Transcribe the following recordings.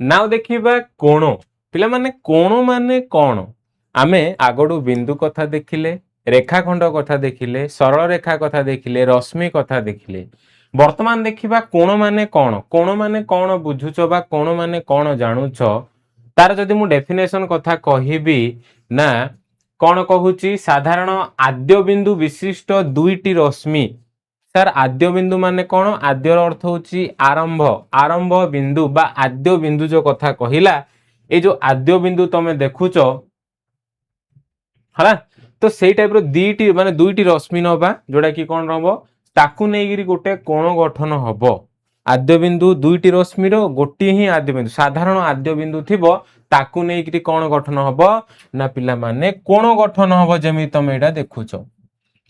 now देखिबा कोण पिला माने कोण माने कोण आमे आगडू बिंदु कथा देखिले रेखाखंड कथा देखिले सरल रेखा कथा देखिले रश्मि कथा देखिले वर्तमान देखिबा कोण माने कोण बुझुछ बा कोण माने कोण जानुछ तार जदि मु डेफिनेशन कथा कहिबी ना कोण कहूची साधारण आद्य बिंदु विशिष्ट दुईटी रश्मि सर आद्य बिंदु माने कौन आद्यर अर्थ होची आरंभ आरंभ बिंदु बा आद्य बिंदु जो कथा कहिला ए जो आद्य बिंदु तमे देखुच हला तो सेई टाइप रो दीटी माने दुईटी रश्मि नबा जोडा कि कोन रहबो ताकू नेगिरी गोटे कोण गठन हबो आद्य बिंदु दुईटी रश्मि रो गोटी ही आद्य बिंदु साधारण आद्य बिंदु थिबो ताकू नेगिरी कोण गठन हबो ना पिला माने कोण गठन हबो जेमि तमे एटा देखुच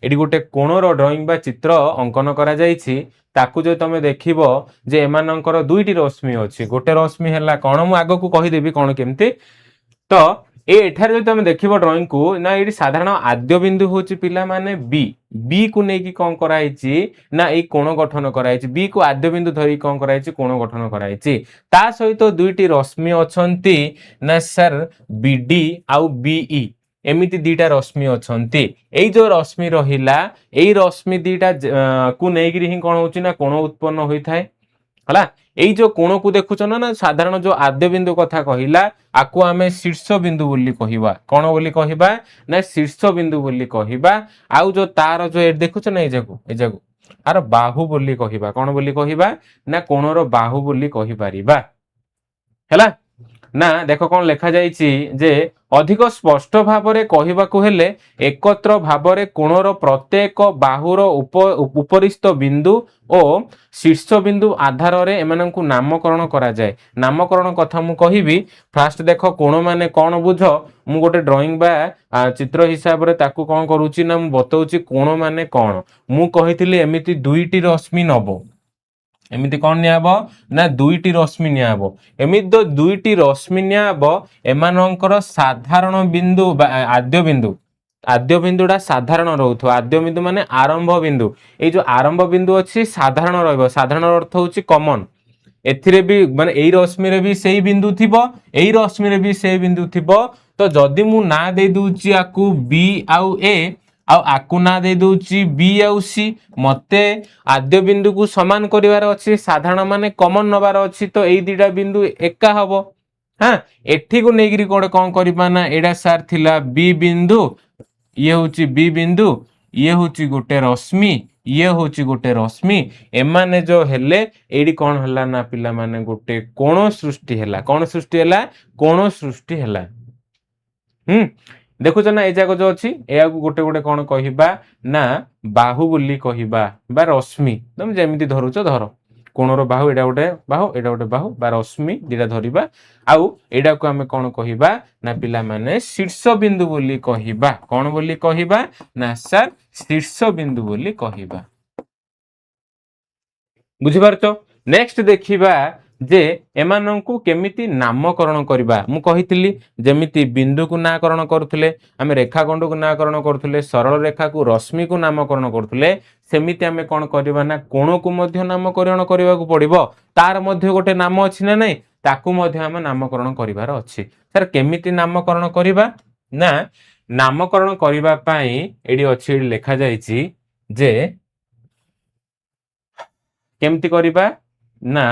एडी गोटे कोणर ड्राइंग बा चित्र अंकन करा जायछि ताकू जो तमे देखिबो जे एमानंकर दुईटी रश्मि अछि गोटे रश्मि हला कोन मु आगो को कहि देबी कोन केमते तो ए एठार जो तमे देखिबो ड्राइंग को ना एडी साधारण आद्य बिंदु होछि पिला माने बी को नेकी कोन कराइछि ना ए कोण गठन कराइछि बी को आद्य बिंदु धरि कोन कराइछि कोण गठन कराइछि ता सहित दुईटी रश्मि अछंती ना सर बीडी आउ बीई एमिति दीटा रश्मि अछंती एई जो रश्मि रहिला एई रश्मि दीटा को नेगिरी ही कोन होछि ना कोण उत्पन्न होई थाए हला एई जो कोण को देखुछ ना साधारण जो आद्य बिंदु कथा कहिला आकु आमे शीर्ष बिंदु बोली कहिबा कोन बोली कहिबा ना शीर्ष बिंदु बोली कहिबा आउ जो तार जो ए देखुछ ना ए जागु आर बाहु बोली कहिबा कोन बोली कहिबा ना कोणर बाहु बोली कहि परिबा हला ना देखो कौन लिखा जाइछि जे अधिक स्पष्ट भावरे कहिबाकु हेले एकत्र भावरे कोणर प्रत्येक बाहुर उपरिस्थ बिंदु ओ शीर्ष बिंदु आधार रे एमानंकु नामकरण करा जाय नामकरण कथा मु कहिबी फास्ट देखो कोण माने कोन बुझ मु गोटे ड्राइंग बा चित्र हिसाब रे ताकू कोन करूची ना मु बतौची कोण माने कोन मु कहितली एमिति दुईटी रश्मि नबो एमिति कौन नियाबो ना दुईटी रश्मि नियाबो एमिति तो दुईटी रश्मि नियाबो एमानंकर साधारण बिंदु आद्य बिंदुडा साधारण रहउथो आद्य बिंदु माने आरंभ बिंदु ए जो आरंभ बिंदु अछि साधारण रहबो साधारण अर्थ होछि कॉमन एथिरे भी माने एई रश्मि रे भी सेही बिंदु थिबो एई रश्मि रे भी सेही बिंदु थिबो तो जदि मु ना दे दूची आकु बी आउ ए आकु ना दे दूची बी आउ सी मते आद्य बिंदु को समान करिवार अछि साधारण माने कॉमन नबार अछि तो एई दीटा बिंदु एका हबो हां एठी को नेगिरी कोडे कोन करिबा ना एडा सार थिला बी बिंदु ये होची बी बिंदु ये होची गोटे रश्मि ये होची गोटे रश्मि एमाने जो हेले एडी कोन हला ना पिला माने गोटे कोण सृष्टि हला कोण सृष्टि हला कोण सृष्टि हला देखुछ ना ए जाको जो अछि एया को गोटे गोटे कोन कहिबा ना बाहु बोली कहिबा बा रश्मि तुम जेमिति धरुछ धर कोणर बाहु एडा गोटे बाहु बा रश्मि दिरा धरिबा आउ एडा को हमें कोन कहिबा ना पिला माने शीर्ष बिंदु बोली कहिबा कोन बोली कहिबा ना सर शीर्ष बिंदु बोली कहिबा बुझि पारछो नेक्स्ट देखिबा जे एमानंकु केमिति नामकरण करिबा मु कहितली जेमिति बिंदु को नामकरण करथुले हमें रेखाखंड को नामकरण करथुले सरल रेखा को रश्मि को नामकरण करथुले सेमिति हमें कोन करिबा ना कोण को मध्य नामकरण करिबा को पड़िबो तार मध्य गोटे नाम अछि ना नै ताकू मध्य हम नामकरण करिवार अछि सर केमिति नामकरण करिबा ना नामकरण करिबा पई एडी अछि लेखा जाईची जे केमिति करिबा ना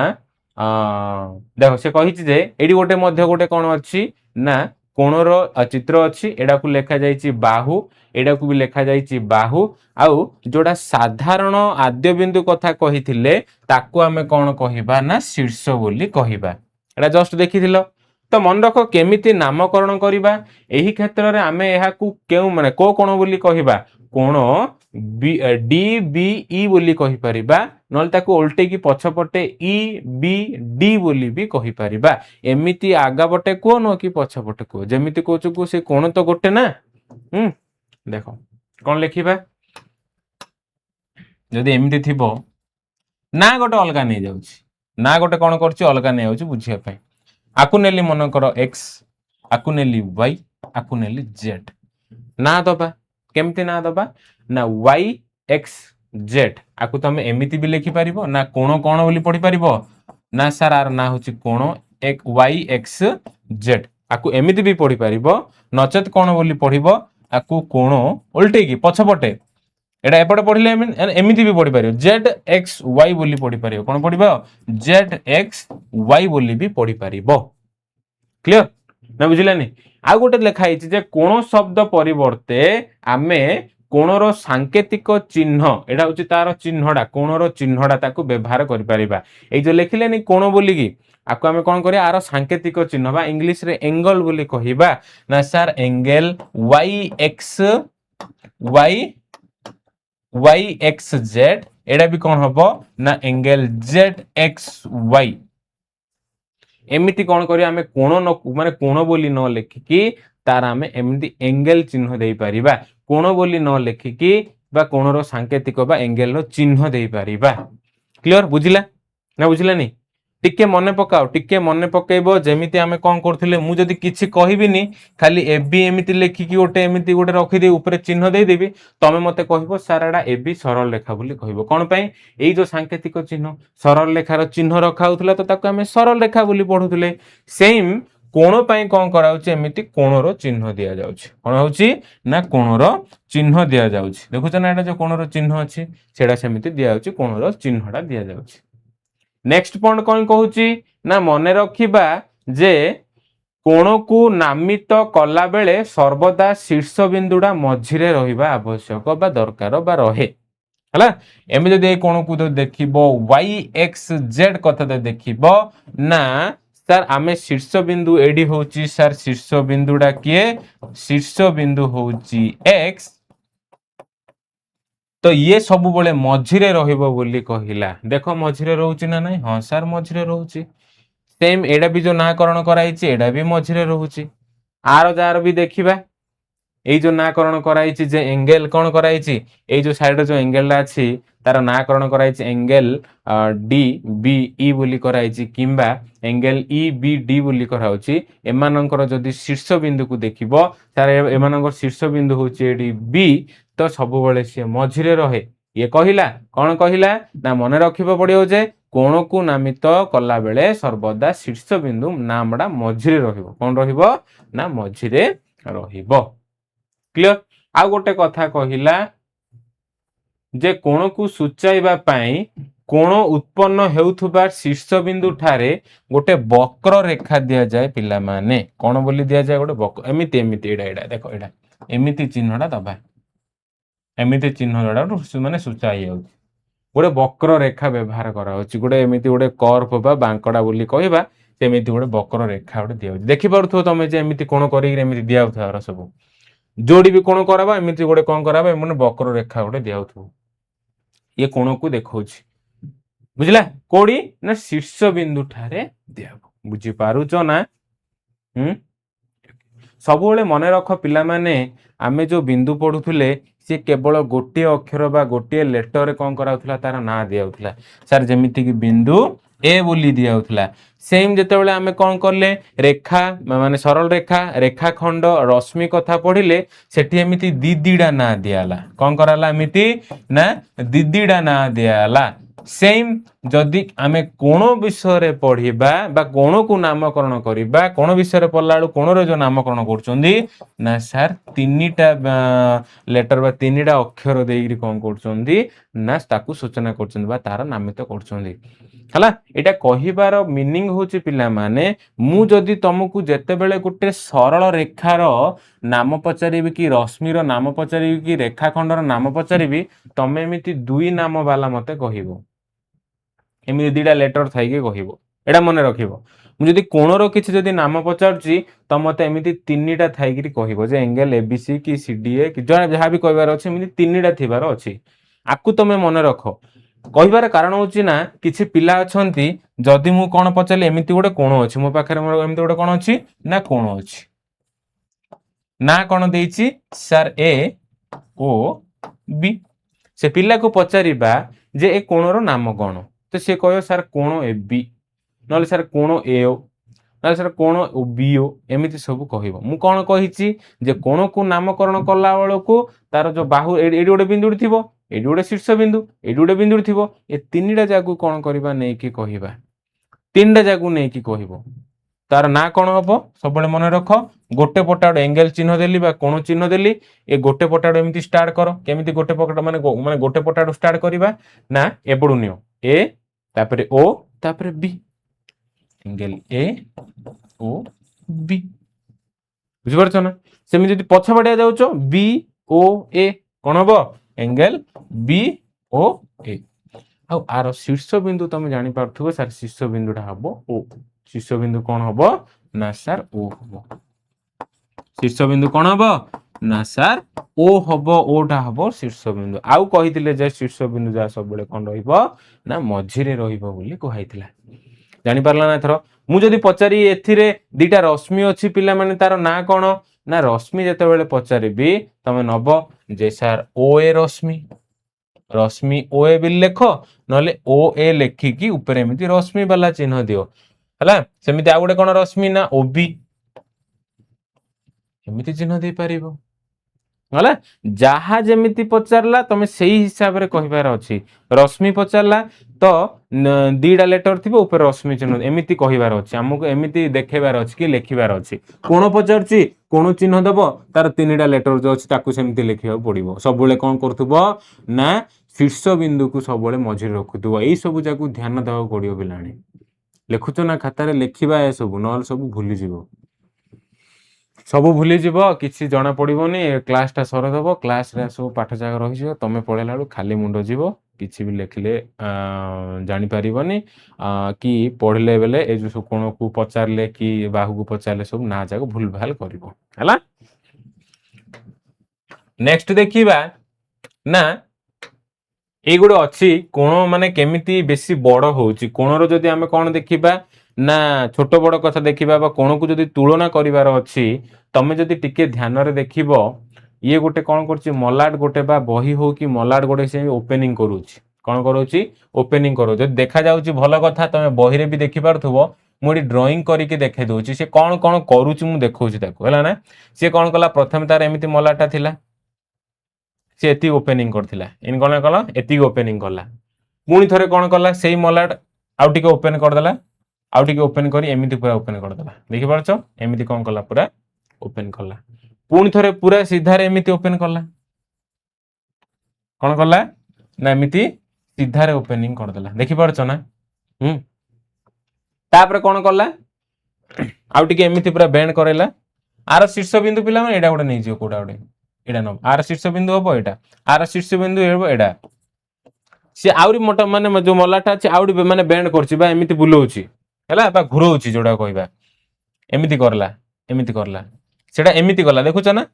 देखो से कहिछि जे एडी गोटे मध्य गोटे कोन अछि ना कोणर चित्र अछि एडा को लेखा जाईछि बाहु एडा को भी लेखा जाईछि बाहु आउ जोडा साधारण आद्य बिंदु कथा कहिथिले ताकू हमें कोन कहिबा ना शीर्ष बोली कहिबा एडा जस्ट देखिथिलो तो मन रखो केमिति नामकरण करिबा एही क्षेत्र रे हमें एहा को केउ माने को कोन बोली कहिबा कोण डी बी ई बोली कहि परिबा नल ताको उल्टे की पछपटे ई बी डी बोली भी कहि परिबा एमिति आगा बटे को न कि पछपटे को जेमिति कोचु को से कोण तो गोटे ना देखो कोन लिखिबा जदी एमिति थिबो ना गोटे अलगा नै जाउछि ना गोटे कोन करछि अलगा नै जाउछि बुझिया पई आकु नेली मन कर x आकु नेली y आकु नेली z ना दबा केमती ना दबा ना y x z आकु तमे एमिति भी लिखि परिबो ना कोण कोण बोली पढि परिबो ना सर आर ना होछि कोण वाई एक्स जेड आकु एमिति भी पढ़ी पारिबो नचेत कोण बोली पढ़िबो आकु कोण उल्टे की पछपटे एटा एपटे पढ़िले एमिति भी पढ़ी पारिबो जेड एक्स वाई बोली पढ़ी पारिबो कोण पढ़िबो जेड एक्स वाई बोली भी पढ़ी पारिबो क्लियर ना बुझिलानी आ गोटे लिखा है जे कोण शब्द परिवर्ते आमे कोणर सांकेतिक चिन्ह एटा होची तार चिन्हडा कोणर चिन्हडा ताकू व्यवहार करि परिबा ए जो लिखिलेनी कोण बोली की आको आमे कोन करिया आरो सांकेतिक चिन्ह बा इंग्लिश रे एंगल बोली कहिबा ना sir angle Y X Z एटा भी कोन हबो ना एंगल जेड एक्स वाई एमिति कोन करिया आमे कोण माने कोण बोली न लिखिकी तार आमे एमिति एंगल चिन्ह देई परिबा कोण बोली न लिखिकी बा कोणर सांकेतिक बा एंगल रो चिन्ह देई परिबा क्लियर बुझिला ना बुझिलानी टिके मने पकाओ टिके मने पकेइबो जेमिति आमे कोन करथिले मु जदी किछि कहिबिनी खाली एबी एमिति लेखिकी गोटे एमिति गोटे रखि दे ऊपर चिन्ह देई देबी तमे मते कहिबो सर एडा एबी सरल रेखा बोली कहिबो कोन पई एई जो सांकेतिक चिन्ह सरल रेखार चिन्ह रखा होतला तो ताको आमे सरल रेखा बोली पढुथिले सेम कोण पई कोन कराउछि एमिति कोणर चिन्ह दिया जाउछि कोन होउछि ना कोणर चिन्ह दिया जाउछि देखुछ ना एटा जो कोणर चिन्ह अछि सेडा सेमिति दिया जाउछि कोणर चिन्हडा दिया जाउछि नेक्स्ट पॉइंट कौन कहूची ना मने रखिबा जे कोण को नामित कला बेले सर्वदा शीर्ष बिंदुडा मझिरे रहिबा आवश्यक बा दरकार बा रहे हला एमे जदि कोण को देखिबो YXZ कथा दे देखिबो ना सर आमे शीर्ष बिंदु एडी होची सर शीर्ष बिंदुडा किए शीर्ष बिंदु होची X तो ये सब बड़े मझिरे रहिबो बोली कहिला देखो मझिरे रहउची ना नहीं हां सर मझिरे रहउची सेम एडा भी जो नाकरण कराइछि एडा भी मझिरे रहउची आरो जार भी देखिबा एई जो नाकरण कराइछि जे एंगल कोन कराइछि एई जो साइड जो एंगल अछि तार नाकरण कराइछि एंगल डी बी ई बोली कराइछि किंबा एंगल ई बी डी बोली कराउछि एमानंकर जदि शीर्ष बिंदु को देखिबो तार एमानंकर शीर्ष बिंदु होछि एडी बी तो सब बेले सी मझिरे रहे ये कहिला कौन कहिला ना मने रखिबो पड़ियो जे कोण को नामित कला बेले सर्वदा शीर्ष बिंदु नामडा मझिरे रहिबो कोन रहिबो ना मझिरे रहिबो क्लियर आ गोटे कथा कहिला जे कोण को सूचाइबा पई कोण उत्पन्न हेउथबा शीर्ष बिंदु ठारे गोटे वक्र रेखा दिया जाय पिला माने कोन बोली दिया जाय गोटे वक्र एमिति एमिति एडा देखो एडा एमिति चिन्हडा दबा एमिति चिन्ह जोड़ा माने सूचाई जाउछि गोटे वक्र रेखा व्यवहार करा होछि गोटे एमिति गोटे कर्व बा बांकड़ा बोली कहबा सेमिति गोटे वक्र रेखा गोटे दिया होछि देखि परथो तमे जे एमिति कोन करी एमिति दिया होथार सब जोड़ी भी कोन कराबा एमिति गोटे कोन कराबा माने वक्र रेखा गोटे दिया होथो ये कोन को देखौछि बुझला कोडी ना शीर्ष बिंदु ठारे दिया बुझी पारुचो ना सब बेले मने रख पिला माने आमे जो बिंदु पढुथुले से केवल गोटे अक्षर बा गोटे लेटर रे कोन कराउथला तार ना दियाउथला सर जेमिति कि बिंदु ए बोली दियाउथला सेम जेते बेले आमे कोन करले रेखा माने सरल रेखा रेखाखंड रश्मि कथा पढिले सेठी एमिति दीदीडा ना दियाला कोन कराला एमिति ना दीदीडा ना दियाला सेम जदि आमे कोन विषय रे पढिबा बा कोन को नामकरण करिबा कोन विषय रे पल्लाळु कोन रे जो नामकरण करचोंदी ना सर तीनटा लेटर बा तीनटा अक्षर देइरी कोन करचोंदी ना ताकू सूचना करचोंदी बा तार नामित करचोंदी हला एटा कहिबार मीनिंग होची पिला माने मु जदि तुमको जेते बेले गुटे सरल रेखार नाम पचारिबी कि रश्मिर नाम पचारिबी कि रेखाखंडर नाम पचारिबी तमे एमिति दुई नाम वाला मते कहिबो एमिति दुईटा लेटर थाई के कहिबो एटा मने रखिबो मु जदि कोणर किछि जदि नाम पचारछि त मते एमिति तीनटा थाई कि कहिबो जे एंगल एबीसी कि सीडीए कि जहा भी कहबार अछि एमिति तीनटा थिबार अछि आकु तमे मने रखो कहिबार कारण होछि ना किछि पिला अछंती जदि मु कोन पचारले एमिति गोटे कोण अछि मो पाखरे मोर एमिति गोटे कोण अछि ना कोण अछि ना कोन देइछि सर ए ओ बी से पिला को पचारिबा जे ए कोणर नाम कोन तो से कहयो सर कोण ए बी नले सर कोण ए ओ नले सर कोण ओ बी ओ एमिति सब कहइबो मु कोन कहिछि जे कोण को नामकरण कला बेल को तार जो बाहु एडी गोटे बिंदु थिबो एडी गोटे शीर्ष बिंदु एडी गोटे बिंदु थिबो ए तीनटा जागु कोन करबा नै कि कहिबा तीनटा जागु नै कि कहिबो तार ना कौन हम सब मन रख गोटे पटा एंगेल चिन्ह देली कोण चिन्ह देली ए गोटे पटा एमती स्टार्ट कर केमी गोटे पटा माने गोटे पटा स्टार्ट करवा ना एपड़ू नियो ए तापर ओ तापर बी एंगेल ए ओ बी बुझिपारछ ना सेमि जदि पछ पटिया जाउछ बी ओ ए कौन हम एंगेल बी ओ ए आर शीर्ष बिंदु तुम जानी पार्थुबो सर शीर्ष बिंदुटा हम ओ शीर्ष बिंदु कौन हम ना सर ओ हम शीर्ष बिंदु कौन हम ना सर ओ हम ओटा हम शीर्ष बिंदु आउ कहिथिले जे शीर्ष बिंदु जा सब बेले कोन रहिबो ना मझिरे रहिबो बोली कहैथिला जानि पारला ना एथरो मु जदि पचारि एथिरे दीटा रश्मि अछि पिला माने तार ना कोन ना रश्मि जते बेले पचारिबी तमे नबो जे सर ओ ए रश्मि रश्मि ओ ए बिल लेख नले ओ ए लेखिकी ऊपर एमिति रश्मि वाला चिन्ह दियो हला सेमिति आ गुटे कोन रश्मि ना ओ बी एमिति चिन्ह दे पारिबो हला जहा जेमिति पचारला तमे सेही हिसाब रे कहिबार अछि रश्मि पचारला तो दीडा लेटर थिबो ऊपर रश्मि चिन्ह एमिति कहिबार अछि हमको एमिति देखेबार अछि कि लेखिबार अछि कोन पचारछि कोन चिन्ह देबो तार तीनटा लेटर जो अछि ताकू सेमिति लेखिबा पड़िबो सब बेले कोन करथुबो ना शीर्ष बिंदु को सब बेले मझि रखुथुबो एई सब जाकू ध्यान देबा पड़िबो पिलाणी लेखुछ ना खाता रे लेखिबा ए सब नल सब भूली जिवो सब भूली जीव किसी जना पड़ोनी क्लास टा सरदेव क्लास रे सब पाठ जाक रही तुम पढ़ेला बेलू खाली मुंड जीव किसी भी लेखिले जानी पारिबनी कि पढ़ले बेले ए जो कोण को पचारले कि बाहु को पचारले सब ना जाक भूल भाल करिवो हला नेक्स्ट देखिबा ना एई गुडे अछि कोण माने केमिति बेसी बड़ होउची कोणरो जदि आमे कोन देखिबा ना छोट बड़ कथा देखिबा बा कोण को जदि तुलना करिवार अछि तमे जदि टिके ध्यान रे देखिबो ये गोटे कोन करछि मलाट गोटे बा बही हो कि मलाट गोटे से ओपनिंग करूछि कोन करूछि ओपनिंग करू जदि देखा जाउछि भलो कथा तमे बही रे भी देखि पारथुबो मुडी ड्राइंग करिके देखे दोछि से कोन कोन करूछि मु देखौछि ताको हला ना से कोन कला प्रथम तार एमिति मलाटा थिला से एति ओपनिंग करथिला इन कोन कला एति ओपनिंग करला पुनी थरे कोन कला सेही मलाट आउ टिके ओपन कर देला आउ टिके ओपन करी एमिति पूरा ओपन कर देला देखि पारछो एमिति कोन कला पूरा ओपन करला पुनी थरे पूरा सीधा रे एमिति ओपन करला कोन करला ना एमिति सीधा रे ओपनिंग कर देला देखि पारछो ना तापर कोन करला आउ टिके एमिति पूरा बेंड करेला आर शीर्ष बिंदु पिला माने एडा गोटे नै जियो कोडा गोटे एडा न आर शीर्ष बिंदु हबो एडा आर शीर्ष बिंदु हेबो एडा से आउरी मोटा माने जो मलाटा अछि आउरी माने बेंड करछि बा एमिति बुलोछि हैला बा घुरोछि जोडा कहबा एमिति करला सेटा एमिति करला देखुछ ना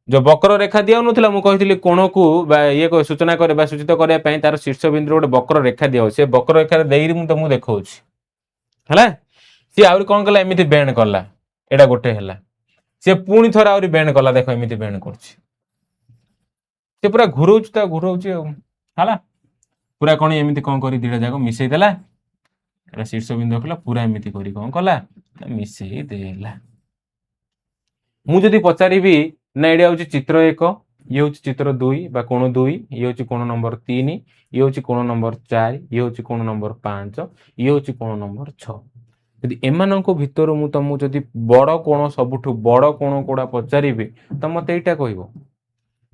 जो वक्र रेखा दिया नथिला मु कहितली कोण को बा ये को सूचना करे बा सूचित करे पई तार शीर्ष बिंदु गोटे वक्र रेखा दिया से वक्र रेखा देइरि मु तुमु देखौछि हैला से आउरी कोन कला एमिति बेंड करला एडा गोटे हैला से पुनी थोर आउरी बेंड करला देखो एमिति बेंड करछि से पूरा घुरोछि हैला पूरा कोन एमिति कोन करी दिडा जाको मिसै देला एटा शीर्ष बिंदु कला पूरा एमिति करी कोन कला मिसै देला मु जदि पचारिबी ना एडा होछि चित्र 1 ये होछि चित्र 2 बा कोण 2 ये होछि कोण नंबर 3 ये होछि कोण नंबर 4 ये होछि कोण नंबर 5 ये होछि कोण नंबर 6 यदि एमाननको भितर मु तमु जदि बड़ कोण सबठु बड़ कोण कोडा पचारिबी त मते एटा कहिबो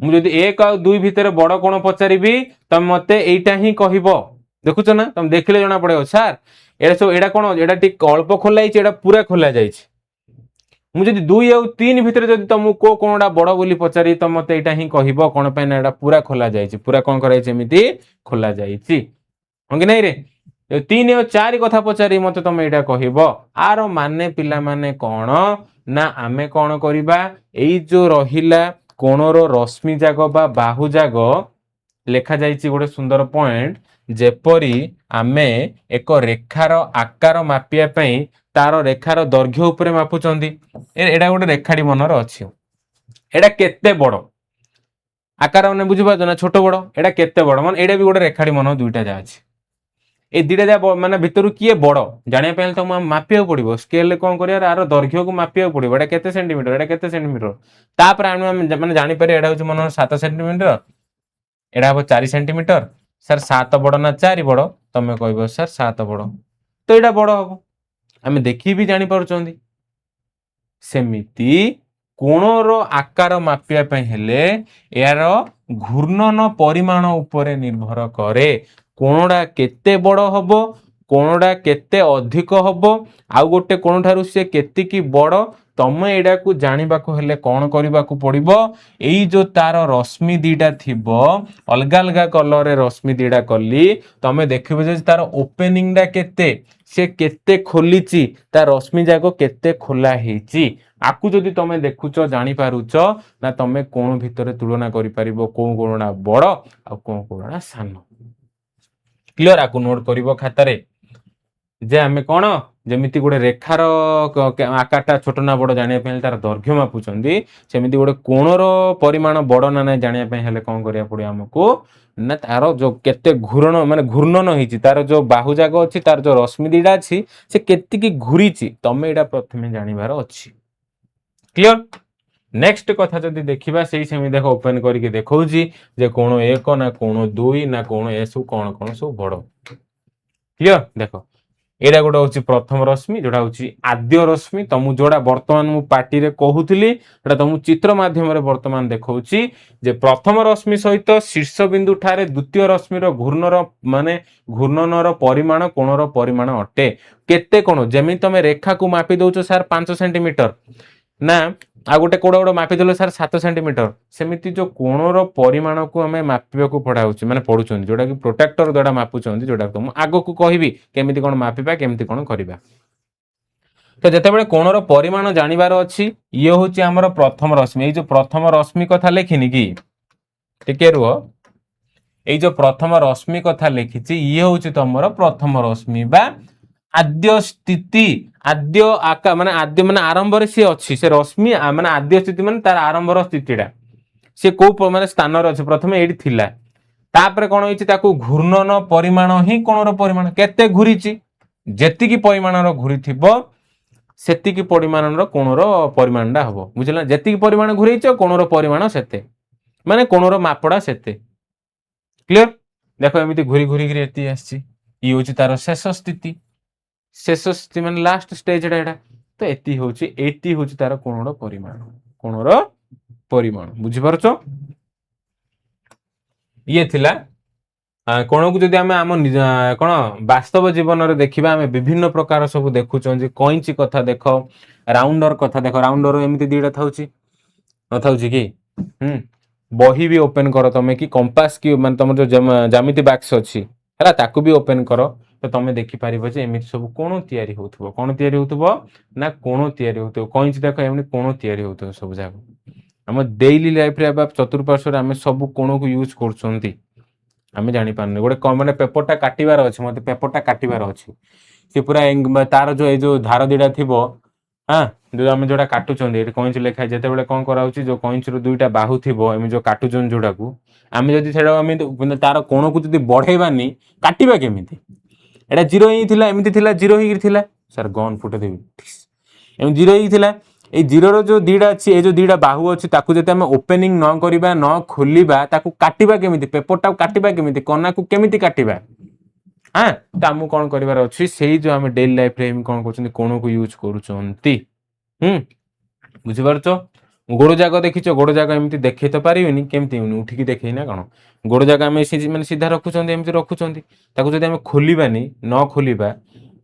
मु जदि 1 आ 2 भितर बड़ कोण पचारिबी त मते एटा ही कहिबो देखुछ ना तुम देखिले जणा पड़े सर एडा सब एडा कोण एडा टिक अल्प खोला एडा पूरा खोला जाइछि मु जदि 2 आ 3 भितर जदि तुम को कोणडा बड़ बोली पचारि त मते एटा ही कहिबो कोण पे ना एडा पूरा खोला जाइछि पूरा कोन कराइ छै एमिति खोला जाइछि होंगे नै रे 3 और 4 कथा पचारि मते तुम एटा कहिबो आरो माने पिला माने कोण ना आमे कोन करिबा एई जो रहिला कोणरो रश्मि जागो बा बाहु जागो लेखा जाइछि गोटे सुंदर पॉइंट जेपरी आमे एक रेखार आकार मापिया पई तार रेखार दैर्घ्य उपरे मापुचंदी एडा गोटे रेखाडी मनर अछि एडा केते बड़ आकार माने बुझि पाछो ना छोट बड़ एडा केते बड़ माने एडा भी गोटे रेखाडी मन दुईटा जा अछि ए दुईटा जा माने भितरु किए बड़ जानिया पई त मापिया पड़िबो स्केल ले कोन करिया आरो दैर्घ्य को मापिया पड़िबो एडा केते सेंटीमीटर एडा केते सेंटीमीटर तापर आमे माने जानि पारे एडा होछि मन 7 सेंटीमीटर एडा हो 4 सेंटीमीटर सर 7 बड़ ना 4 बड़ तमे कहबो सर 7 बड़ तो एडा बड़ हबो आमे देखि भी जानि पारुचंदी सेमिति कोणर आकार मापिया पई हेले यार घूर्णन परिमाण उपरे निर्भर करे कोणडा केते बड़ हबो कोणडा केते अधिक हबो आउ गोटे कोण ठारू से केतिकी बड़ तमे एडा को जानिबा को हेले कोन करिबा को पड़िबो एई जो तार रश्मि दीटा थिबो अलगा अलगा कलर रे रश्मि दीटा कली तमे देखिबो जे तार ओपनिंग डा केते से केते खोलीची ता रश्मि जाको केते खोला हेची आकु जदि तमे देखुच जानि पारुच ना तमे कोण भितरे तुलना करि परिबो कोन कोणडा बड़ आ कोन कोणडा सान क्लियर आकु नोट करिबो खाता रे जे आमे कोन जेमिति गोटे रेखार आकारटा छोट ना बड़ जानिया पई तार दैर्घ्य मापुचंदी सेमिति गोटे कोणर परिमाण बड़ ना ना जानिया पई हेले कोन करिया पड़ियो हमकु ना तार जो केते घूर्ण माने घूर्णन होईची तार जो बाहु जाग अछि तार जो रश्मि दीडा अछि से केतिकी घुरीची तमे एडा प्रथमे जानिबार अछि क्लियर नेक्स्ट कथा जदि देखिबा सेही सेमि देखो ओपन करके देखौची जे कोण 1 ना कोण 2 ना कोण एसु कोण कोण सब बड़ क्लियर देखो एडा गोटे होची प्रथम रश्मि जोडा होची आद्य रश्मि तमु जोडा वर्तमान मु पार्टी रे कहूतली एडा तमु चित्र माध्यम रे वर्तमान देखौची जे प्रथम रश्मि सहित शीर्ष बिंदु ठारे द्वितीय रश्मि रो घूर्णर माने घूर्णनर परिमाण कोणर परिमाण अटे केते कोण जेमि तमे रेखा को मापी दउचो सर 5 सेंटीमीटर ना आ गोटे कोड गोड मापी देलो सर 7 सेंटीमीटर सेमिति जो कोणर परिमाण को हमें मापिबा को पड़ा होची माने पडुचोंदी जोडा कि प्रोटेक्टर द्वारा मापुचोंदी जोडा तुम आगो को कहिबी केमिति कोन मापिबा केमिति कोन करिबा तो जेतेबेले कोणर परिमाण जानिबार अछि ये होची हमर प्रथम रश्मि ए जो प्रथम रश्मि कथा लेखिनी कि टिके रुओ ए जो प्रथम रश्मि कथा लेखिची ये होची तमर प्रथम रश्मि बा आद्य स्थिति आद्य आका माने आरंभ रे से अछि से रश्मि माने आद्य स्थिति माने तार आरंभ रो स्थितिडा से को माने स्थान रे अछि प्रथमे एडी थिला तापर कोन होईची ताकू घूर्णन परिमाण ही कोणर परिमाण केते घुरीची जेतिकी परिमाण रो घुरी थिबो सेतिकी परिमाण रो कोणर परिमाणडा हबो बुझिला जेतिकी परिमाण घुरीचो कोणर परिमाण सेते माने कोणर मापडा सेते क्लियर देखो एमिति घुरी घुरी गिरी एति आछि ई होची तार शेष स्थिति माने लास्ट स्टेज एडा तो एति होची तार कोणर परिमाण बुझि परछो ये थिला कोण को जदि आमे आम कोन वास्तव जीवन रे देखिबा आमे विभिन्न प्रकार सब देखुचन जे कइंची कथा देखो राउंडर कथा देखो राउंडर एमिति दीडा थाउची न थाउची कि बही भी ओपन करो तमे कि कंपास कि माने तमर जो ज्यामिति बॉक्स अछि हला ताकू भी ओपन करो तो तमे देखि पारिबो जे एमिति सब कोन तयारी होउथबो ना कोन तयारी होउथबो कइंची देखो एमिति कोन तयारी होउथबो सब जाको हम डेली लाइफ रे अब चतुर्पार्श्व आमे सब कोन को यूज करछंती आमे जानि पारने गोटे माने पेपरटा काटिबार अछि मते पेपरटा काटिबार अछि से पूरा तार जो ए जो धार दीडा थिबो हां जो आमे जोडा काटुचंदी एठी कइंच लेखा जेते बेले कोन करा होची जो कइंच रो दुईटा बाहु थिबो एमे जो काटुचन जोडा को आमे जदी सेडा आमे तार कोन को जदी बढ़ेबानी काटिबा केमिति एडा जीरो ही थिला एमिति थिला जीरो ही थिला सर गन फुटे देबी एम जीरो ही थिला ए जीरो रो जो दीडा अछि ए जो दीडा बाहु अछि ताकू जते हम ओपनिंग न करिबा न खोलिबा ताकू काटिबा केमिति पेपरटा काटिबा केमिति कोना को केमिति काटिबा हां त हमु कोन करिवार अछि सेही जो हम डेली लाइफ रे हम कोन करछन कोन को यूज करूचंती बुझि परछो गोड़ जागा देखिचो गोड़ जागा एमिति देखै त पारिबेनी केमिति उठी की देखै ना कोन गोड़ जागा हम माने सीधा रखुचंदी एमिति रखुचंदी ताकू जदि हम खोलिबानी न खोलिबा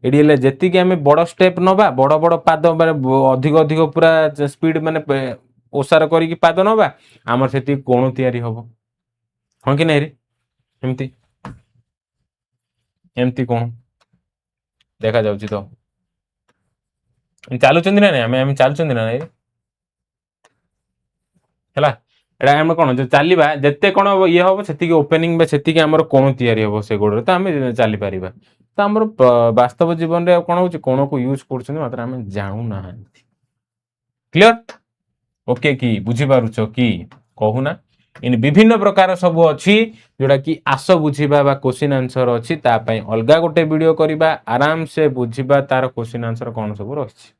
एडी ले जेति कि हमें बड़ स्टेप नबा बड़ पाद माने अधिक अधिक पूरा स्पीड माने ओसार करी कि पाद नबा हमर सेति कोन तयारी हबो हां कि नै रे एमिति एमिति कोन देखा जाउची तो चालू चंदी ना हम चालू चंदी ना रे हला एडा हम कोन जो चालीबा जत्ते कोन ये हबो सेति कि ओपनिंग बे सेति कि हमर कोन तयारी हबो से गोड़ त हम चाली परिबा तो हमर वास्तव जीवन रे कोन होची कोन को यूज करछन मात्र हम जानु ना क्लियर ओके की बुझी पारुछो की कहूना इन विभिन्न प्रकार सब अछि जोडा कि आस बुझीबा बा क्वेश्चन आंसर अछि ता पई अलगा गोटे वीडियो करिबा आराम से बुझीबा तार क्वेश्चन आंसर कोन सब रहछि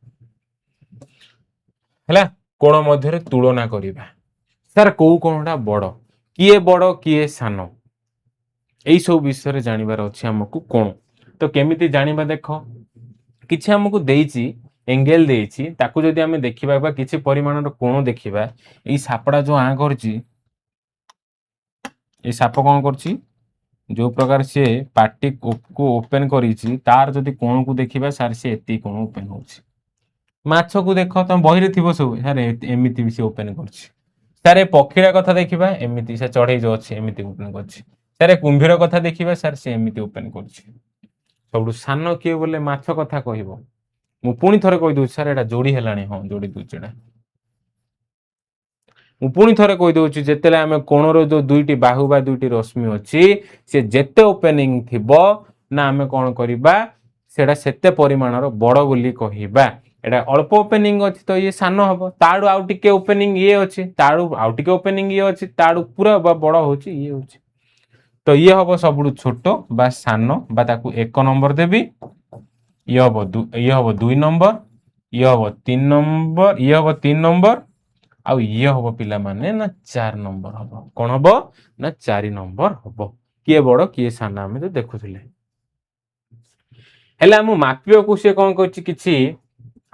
हला कोन मध्य रे तुलना करिबा सर को कोनटा बड़ किए सान एई सब विषय रे जानिबार अछि हमकु कोन तो केमिति जानिबा देखो କିଛି ଆମକୁ ଦେଇଛି एंगल ଦେଇଛି ତାକୁ ଯଦି ଆମେ ଦେଖିବା ବା କିଛି ପରିମାଣର କୋଣ ଦେଖିବା ଏଇ ସାପଟା ଯୋଉ ଆଁ କରୁଛି ଏ ସାପ କଣ କରୁଛି जो प्रकार से पार्टी को ओपन करी तार जदि कोण को देखा सार सी एति कोण ओपन हो माछ को देख तुम बही रे थी सब सारे एमती भी सी ओपन कर पक्षीरा कथा देखा एमती से चढ़ई जो अच्छे एमती ओपन कर कुंभीर कथा देखा सार सी एमती ओपन कर सब सान किए बोले माछ कथा कह मु पुणी थरे कहीदे सार एटा जोड़ी है हाँ जोड़ी दूचे पुणी थरे कहीदे जिते आम कोणर जो दुईटी बाहु बा दुईटी रश्मि अच्छी सी जेते ओपनिंग थिबो ना आम कौन करवा सेटा सेते परिमाणर बड़ बोली कहबा एटा अल्प ओपनिंग अच्छी तो ये सान हम ताड़ू आउ टिके ओपनिंग ये अच्छी ताड़ू आउ टिके ओपनिंग ये अच्छी ताड़ू पूरा बड़ होची ये होची तो ये हम सब छोट बा सान बा ताकू 1 नंबर देवी ये हम 2 नंबर ये हम 3 नंबर ये हम 3 नंबर आउ ये हम पिला माने ना 4 नंबर हम कौन हम ना 4 नंबर हम किए बड़ किए सान आम तो देखुले हेले आम मापिया को सी कौन कर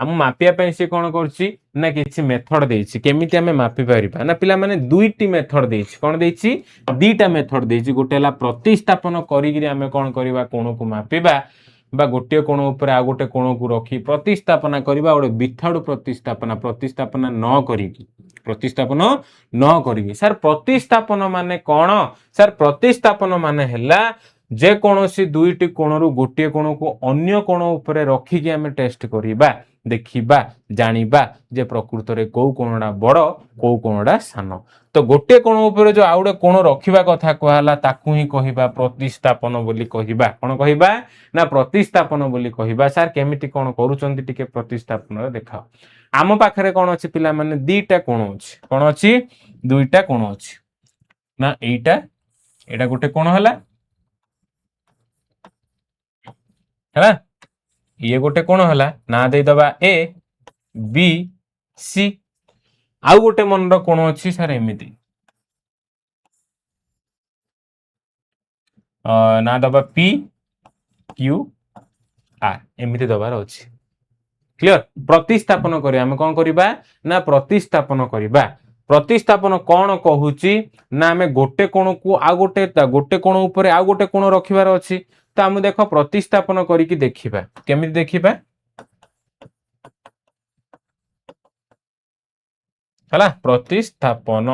आम मापिया सी कौन करना कि मेथड देछि केमिति आमे मापि परिबा ना पिला माने दुईटी मेथड देछि कौन देछि दीटा मेथड देछि गोटे हला प्रतिस्थापन करिगिरि आमे कौन करबा कोण को मापिबा बा गोटे कोण ऊपर आ गोटे कोण को रखी प्रतिस्थापना करबा गोटे विथाउट प्रतिस्थापना न करिकी प्रतिस्थापन न करिकी सर प्रतिस्थापन माने कौन सर प्रतिस्थापन माने हला जे कोनोसी दुईटी कोणरू गोटे कोण को अन्य कोण ऊपर रखिकी आमे टेस्ट करिबा देखिबा जानिबा जे प्रकृत रे को कोणडा बड़ को कोणडा सान तो गोटे कोण ऊपर जो आउडे कोण रखिबा कथा कहला ताकू ही कहिबा प्रतिस्थापन बोली कहिबा कोन कहिबा ना प्रतिस्थापन बोली कहिबा सर केमिति कोन करूचंती टिके प्रतिस्थापन रे देखाओ आम पाखरे कोन अछि पिला माने दीटा कोण अछि कोन अछि दुईटा कोण अछि ना एटा गोटे कोण हला है ये गोटे कोण हला ना दे दबा ए बी सी आउ गोटे मन कोण अच्छी सर एमती ना दबा पी क्यू आर एमती दबार अच्छी क्लियर प्रतिस्थापन करिया हम कौन करबा ना प्रतिस्थापन करबा प्रतिस्थापन कौन कहूची ना आमे गोटे कोण को आ गोटे कोण ऊपर आ गोटे कोण रखिबार अछि तो आम देख प्रतिस्थापन करिकी देखिबा केमिति देखिबा हला प्रतिस्थापन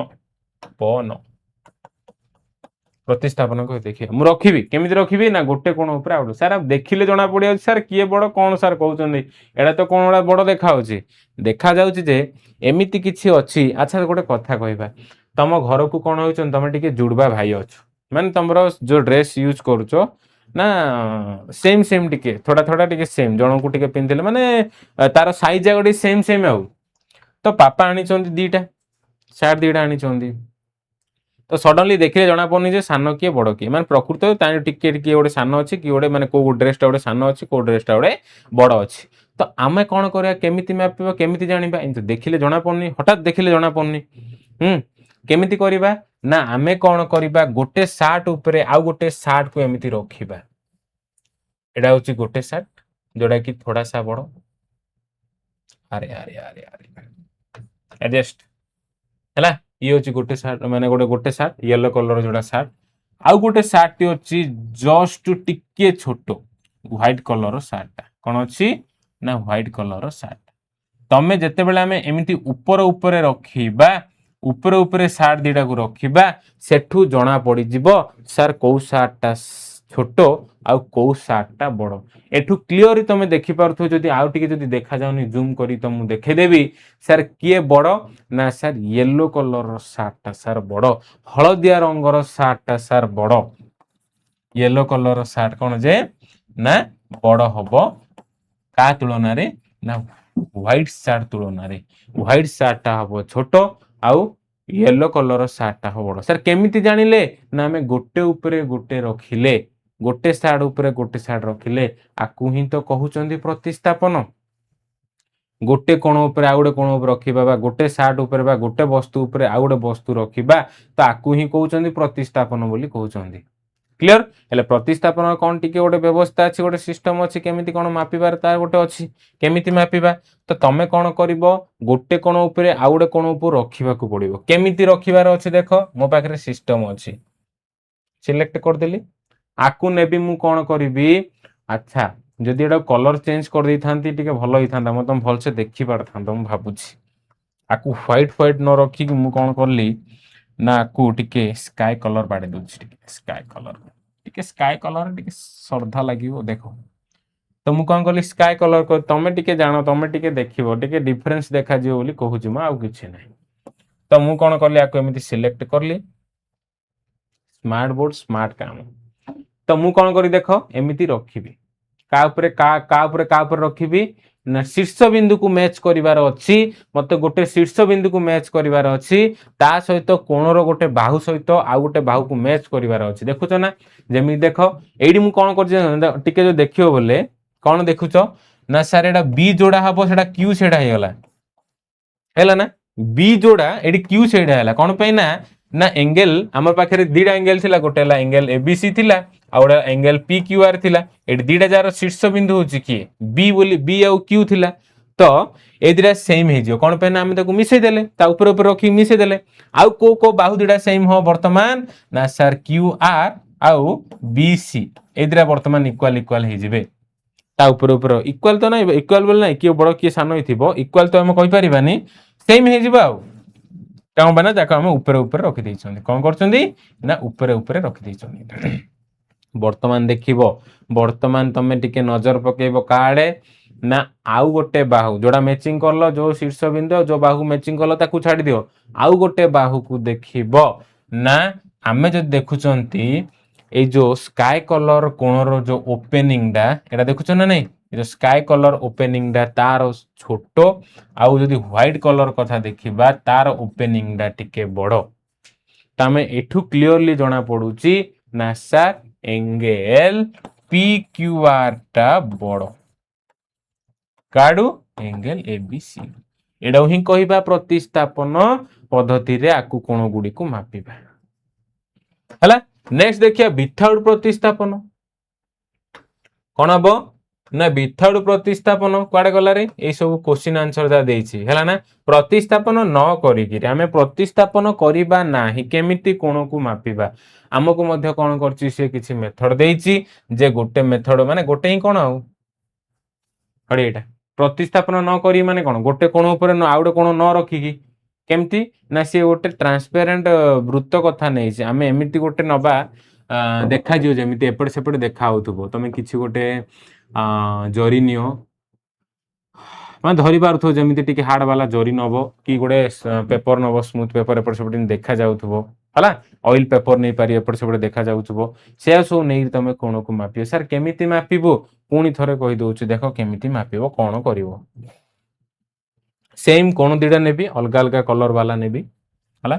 प्रतिस्थापन को देखिए मु रखिबी केमिति रखिबी ना गोटे कोण ऊपर आउट सर आप देखिले जना पड़िया सर किए बड़ कोन सर कहउचंदी एडा तो कोनडा बड़ देखा होची देखा जाउची जे एमिति किछि अछि अच्छा गोटे कथा कहबा तम घर को कोन होचन तमे टिके जुड़बा भाई अछ माने तमरो जो ड्रेस यूज करूचो ना सेम टिके थोड़ा टिके सेम जण को टिके पिनथिले माने तार साइज जागडी सेम आउ तो पापा आनी चंदी दीटा सार दीटा आनी चंदी तो सडनली देखिले जना पड़नी जे सान किए बड़ किए माने प्रकृत ताने टिके टिके गोटे सान अछि कि गोटे माने को ड्रेसटा गोटे सान अछि को ड्रेसटा गोटे बड़ अछि तो आमे कोन करया केमिति मापिबा केमिति जानिबा एंत देखिले जना पड़नी हठात देखिले जना पड़नी केमिति करिबा ना आमे कोन करिबा गोटे शार्ट ऊपर आ गोटे शार्ट को एमिति रखिबा एडा होची गोटे शार्ट जोडा कि थोड़ा सा बड़ अरे अरे अरे अरे एडजस्ट हैला ये होची गोटे शार्ट माने गोटे शार्ट येलो कलर जोडा शार्ट आउ गोटे शार्ट टी होची जस्ट टिके छोटो व्हाइट कलर शार्ट कोन अछि ना व्हाइट कलर शार्ट तमे जते बेले हमें एमिति ऊपर रखिबा ऊपर शार्ट दीटा को रखिबा सेठू जना पड़ी जिवो सर को शार्टटा छोटो आउ को शार्टटा बड़ एठू क्लियर तमे देखि पारथो जदी आउ टिके जदी देखा जाउनी जूम करी त मु देखे देबी सर किए बड़ ना सर येलो कलर शार्टटा सर बड़ हळदिया रंगर शार्टटा सर बड़ येलो कलर शार्ट कोन जे ना बड़ हबो का तुलना रे ना व्हाइट शार्ट तुलना रे व्हाइट शार्टटा हबो छोटो आउ येलो कलर शार्टटा हो बड़ सर केमिति जानिले ना हमें गोटे ऊपर गोटे रखिले गोटे शार्ट ऊपर गोटे शार्ट रखिले आकु ही तो कहउचंदी प्रतिस्थापन गोटे कोण ऊपर आ गोटे कोण ऊपर रखिबा बा गोटे शार्ट ऊपर बा गोटे वस्तु ऊपर आ गोटे वस्तु रखिबा तो आकु ही कहउचंदी प्रतिस्थापन बोली कहउचंदी क्लियर हेले प्रतिस्थापन कौन टिके गोटे व्यवस्था अच्छी गोटे सिस्टम अच्छी केमिति कौन मापिबार तार गोटे अच्छी केमिति मापिबा तो तमे कौन करिवो गोटे कोण उपरे आ गोटे कोण उपर रखिबाकू पड़िबो केमिति रखिबार अछि देखो मो पाखरे सिस्टम अछि सिलेक्ट कर देली आकु नेबी मु कौन करिवि अच्छा जदि एटा कलर चेंज कर दै थांती टिके भलो हि थांता म तुम भलसे देखि पारथांतो म भाबुछि आकु व्हाइट न रखी मु कौन करली ना आकु टिके स्काई कलर बाडे दोछि टिके स्काई कलर टिके श्रद्धा लागिवो देखो तो मु कौन करली स्काई कलर कर तमे टिके जानो तमे टिके देखिवो टिके डिफरेंस देखा जिवो बोली कहूछि म आउ किछि नै तो मु कौन करली आकु एमिति सिलेक्ट करली स्मार्ट बोर्ड स्मार्ट काम तो मु कौन करी देखो एमिति रखिबी का ऊपर रखिबी ना शीर्ष बिंदु को मैच करिवार अछि मते गोटे शीर्ष बिंदु को मैच करिवार अछि ता सहित कोणर गोटे बाहु सहित आ गोटे बाहु को मैच करिवार अछि देखुछ ना जेमि देखो एडी मु कोन कर टिके जो देखियो बोले कोन देखुछ ना सर एडा बी जोड़ा हबो सेडा क्यू सेडा हे गला ना बी जोड़ा एडी क्यू सेडा हैला कोन पे ना ना एंगल हमर पाखरे दीडा एंगल थिला गोटे ला एंगल एबीसी थिला आ गोटे एंगल पी क्यू आर थिला एडी दीडा जार शीर्ष बिंदु होची की बी बोली बी आ क्यू थिला तो ए दीडा सेम हे जियो कोन पे ना हम ताको मिसै देले ता ऊपर रखी मिसै देले आ को बाहु दीडा सेम हो वर्तमान ना सर क्यू आर आ बी सी ए दीडा वर्तमान इक्वल हे जिवे ता ऊपर इक्वल तो नहीं इक्वल बोल नहीं किए बड़ किए सान हिथिबो इक्वल तो हम कहि परिबानी सेम हे जिबा आ कौन बना जाको हम ऊपर रखी दैछन कोन करछंदी ना ऊपर रखी दैछन वर्तमान देखिबो वर्तमान तमे टिके नजर पकेबो काडे ना आउ गोटे बाहु जोड़ा मैचिंग करलो जो शीर्ष बिंदु जो बाहु मैचिंग करलो ताकू छाडी दियो आउ गोटे बाहु को देखिबो ना आमे जो देखुचंती ए जो स्काई कलर कोणर जो ओपनिंग डा एटा देखुछ ना नहीं जो स्काई कलर ओपनिंग डा तार छोटो आउ जदि व्हाइट कलर कथा देखिबा तार ओपनिंग डा टिके बड़ो तामे एठू क्लियरली जणा पडुची ना sir angle P Q R टा बड़ो काडू एंगल एबीसी एडा ही कहिबा प्रतिस्थापन पद्धति रे आकु कोण गुडी को मापिबा हला नेक्स्ट देखिया विथआउट प्रतिस्थापन कोन हबो ना विथआउट प्रतिस्थापन कुआडे गला रे ए सब क्वेश्चन आंसर दा देछि हैला ना प्रतिस्थापन न करी कि हमें प्रतिस्थापन करिबा नाही केमिति कोण को मापिबा हमको मध्य कोन करछि से किछि मेथड देछि जे गोटे मेथड माने गोटे ही कोन आउ हडी एटा प्रतिस्थापन न करी माने कोन गोटे कोण ऊपर न आउडे कोण न रखी कि केमती ना से गोटे ट्रांसपेरेंट वृत्त कथा नै छै हमें एमिति गोटे नबा देखा जियो जेमिति एपट सेपट देखा होतबो तमे किछि गोटे जरी नियो माने धरि पारथो जेमिति टिके हार्ड वाला जरी नबो कि गोटे पेपर नबो स्मूथ पेपर एपट सेपट देखा जाउथबो हला ऑयल पेपर नै पारि एपट सेपट देखा जाउथबो से सो नै तमे कोण को मापियो सर केमिति मापिबो पुणी थरे कहि दोछु देखो केमिति मापिबो कोण करिवो सेम कोण दिडा नेबी अलग अलग कलर वाला नेबी हला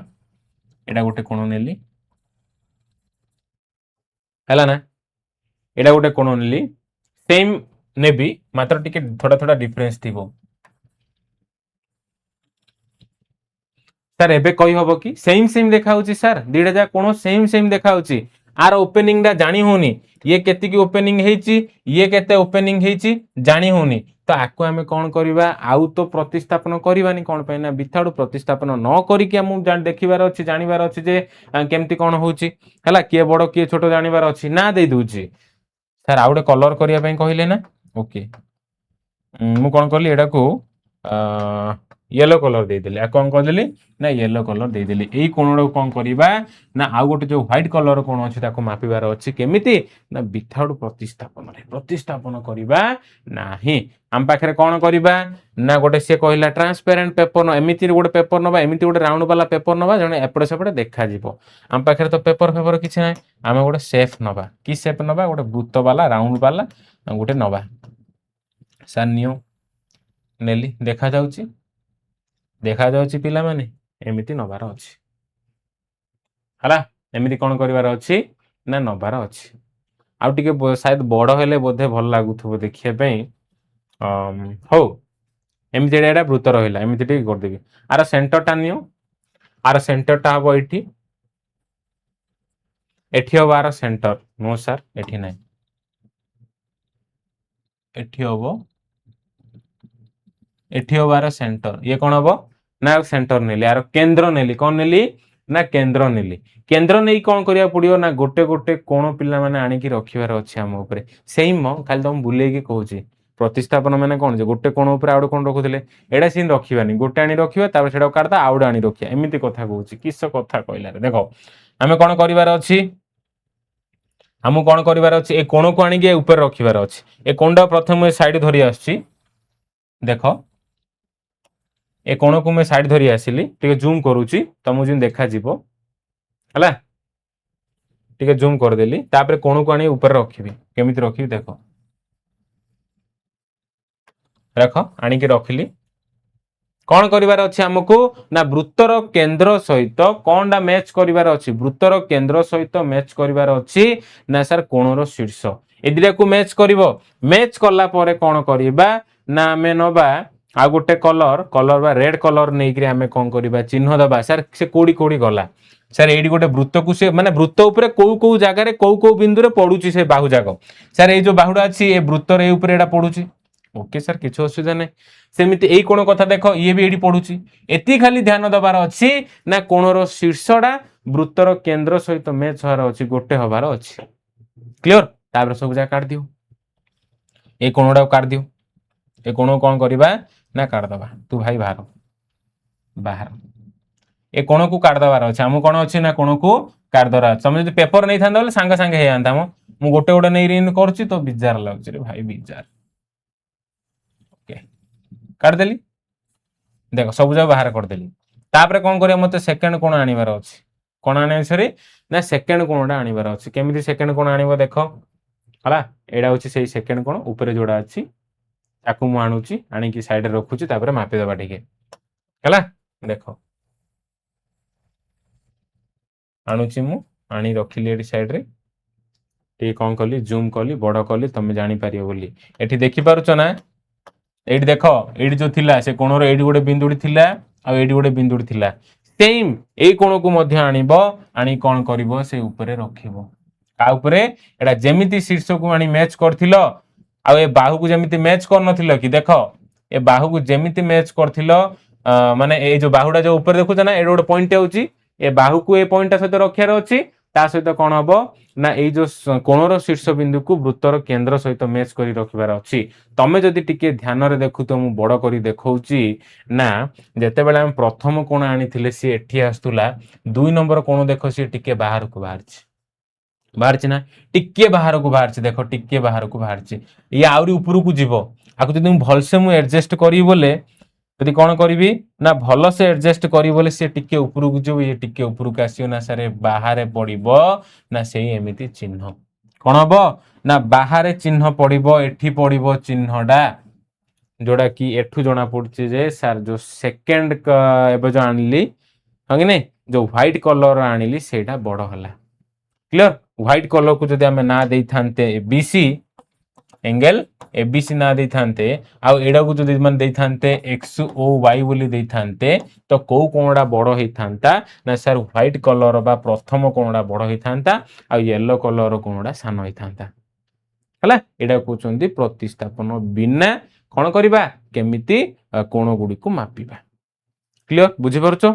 एडा गोटे कोण नेली हला ना एडा गोटे कोण नेली सेम नेबी मात्र टिके थोड़ा थोड़ा डिफरेंस थिबो सर एबे कहि हबो कि सेम सेम देखा होची सर दिडा जा कोण सेम देखा होची आर ओपनिंग डा जानी होनी ये केति की ओपनिंग हेची ये केते ओपनिंग हेची जानी होनी तो आको हमें कौन करिबा आउ तो प्रतिस्थापन करिबानी कोन पे ना विथआउट प्रतिस्थापन न करी के हम जान देखिबार अछि जानिबार अछि जे केमती कोन होची हला किए बड़ किए छोटो जानिबार अछि ना दे दूची सर आउडे कलर करिया पे कहिले ना ओके मु कोन करली एडा को येलो कलर दे देली आ कोन कर देली ना येलो कलर दे देली एई कोणडो कोन करिबा ना आउ गोटे जो व्हाइट कलर कोन अछि ताको मापिबार अछि केमिति ना विथआउट प्रतिस्थापन करिबा नाही हम पाखरे कोन करिबा ना गोटे से कहिला ट्रांसपेरेंट पेपर न एमिति गोटे पेपर नबा एमिति गोटे राउंड वाला पेपर नबा जने एपडे सेपडे देखा जिवो हम पाखरे तो पेपर किछि नै हम गोटे शेप नबा की शेप नबा गोटे वृत्त वाला राउंड वाला गोटे नबा सर नियो नेली देखा जाउची पिला माने एमिति नबार अछि हला एमिति कोन करिवार अछि ना नबार अछि आउ टिके शायद बड़ हेले बोधे भल लागुथबो देखिया पई हो एमिति एडा वृत्त रहिला एमिति टिके कर देबी आर सेंटर टा नियो आर सेंटर टा हबो एठी एठी हबो आर सेंटर नो सर एठी नाही एठी हबो आर सेंटर ये कौन हबो ना सेंटर नेली आर केंद्र नेली कौन नेली ना केंद्र नेली केंद्र नहीं कौन करिया पड़ियो ना गोटे गोटे कोण पिला माने आनी की रखिबार अछि हम ऊपर सेम म खाली तुम बुले की कहूची प्रतिस्थापन माने कौन जे गोटे कोण ऊपर आउड कोण रखुथिले एडा सिन रखिबानी गोटे आनी रखिबा तापर सेडा काढता आउड आनी रखिया एमिति कथा कहूची किस कथा कहला रे देखो हमें कौन करिवार अछि हमु कौन करिवार अछि ए कोण को आनी के ऊपर रखिबार अछि ए कोणडा प्रथम साइड धरि आछि देखो ए कोण को मैं साइड धरि आसिली टिके जूम करूची तमु जिन देखा जीवो हला टिके जूम कर देली तापर कोण को आनी ऊपर रखिबी केमिति रखिबी देखो रखो आनी के रखिली कौन करिवार अछि हमकु ना वृत्तर केंद्र सहित कोनडा मैच करिवार अछि वृत्तर केंद्र सहित मैच करिवार अछि ना सर कोणर शीर्ष ए दिरा को मैच करिवो मैच करला परे कोन करिबा ना हमें नबा आ गोटे कलर कलर बा रेड कलर नै कि हमें कोन करिबा चिन्ह दबा सर से कोडी कोडी गला सर एडी गोटे वृत्त को से माने वृत्त ऊपर को जागा रे को बिंदु रे पडुची से बाहु जागो सर ए जो बाहुडा अछि ए वृत्त रे ऊपर एडा पडुची ओके सर किछु असुविधा नै सेमिति एई कोण कथा देखो ये भी एडी पडुची एती खाली ध्यान दबार अछि ना कोणर शीर्षडा वृत्तर केंद्र सहित मैच होर अछि गोटे हबार अछि क्लियर तापर सब जा काट दियो ए कोणडा काट दियो ए कोण कोन करबा ना काट दबा तू भाई बाहर ए कोण को काट दबार अछि हम कोन अछि ना कोण को काट दरा समय जदि पेपर नै थांदा बोले संगे संगे हे आंता मु गोटे गोटे नै रिन करछि तो बिजार लागछ रे भाई बिजार ओके काट देली देखो सब जा बाहर कर देली तापर कोन करिया मते सेकंड कोण आनिबार अछि कोण आने सरी ना सेकंड कोणडा आनिबार अछि केमिति सेकंड कोण आनिबो देखो हला एडा होछि सेही सेकंड कोण ऊपर जोडा अछि ताकू मु आणुची आनी की साइड रे रखुची तापर मापे दबा ठीके हला देखो आणुची मु आनी रखिली एडी साइड रे टी कोन कली जूम कली बड़ कली तमे जानि पारियो बोली एठी देखि पारुचो ना एडी देखो एडी जो थिला से कोणरो एडी गोटे बिंदुडी थिला आ एडी गोटे बिंदुडी थिला सेम ए कोण को मध्य आनिबो आनी कोन करिवो से ऊपर रखिबो का ऊपर एडा जेमिति शीर्ष को आनी मैच करथिलो आ ए बाहु को जेमिति मैच कर नथिलो कि देखो ए बाहु को जेमिति मैच करथिलो माने ए जो बाहुडा जो ऊपर देखुछ ना ए गोटे पॉइंट होउची ए बाहु को ए पॉइंट सहित रखियार अछि ता सहित कोन हबो ना ए जो कोणर शीर्ष बिंदु को वृत्तर केंद्र सहित मैच करी रखिबार अछि तमे जदि टिके ध्यान रे देखु तो मु बड़ करी देखौची ना जते बेला हम प्रथम कोण आनिथिले सी एठी आस्तुला 2 नंबर कोण देखो सी टिके बाहर को बाहरची ना टिके बाहर को बाहरची देखो टिके बाहर को बाहरची ये आउरी ऊपर को जीवो आकु जदि भलसे मु एडजस्ट करी बोले यदि कोन करिवि ना भलो से एडजस्ट करी बोले से टिके ऊपर को जो ये टिके ऊपर को आसियो ना सारे बाहर पड़िबो ना सेही एमिति चिन्ह कोन हबो ना बाहर चिन्ह पड़िबो एठी पड़िबो चिन्हडा जोड़ा कि एठू जणा पड़छि जे सर जो सेकंड एबे जो आनली हंगे नै जो व्हाइट कलर आनिली सेटा बड़ हला क्लियर व्हाइट कलर को जदि हमें ना देई थानते बीसी एंगल एबीसी ना देई थानते आ एडा को जदि मन देई थानते एक्स ओ वाई बोली देई थानते तो को कोणडा बड़ हेई थानता ना सर व्हाइट कलर बा प्रथम कोणडा बड़ हेई थानता आ येलो कलर कोणडा सान हेई थानता हला एडा कहउचंदी प्रतिस्थापन बिना कोन करिबा केमिति कोण गुडी को मापिबा क्लियर बुझि परछो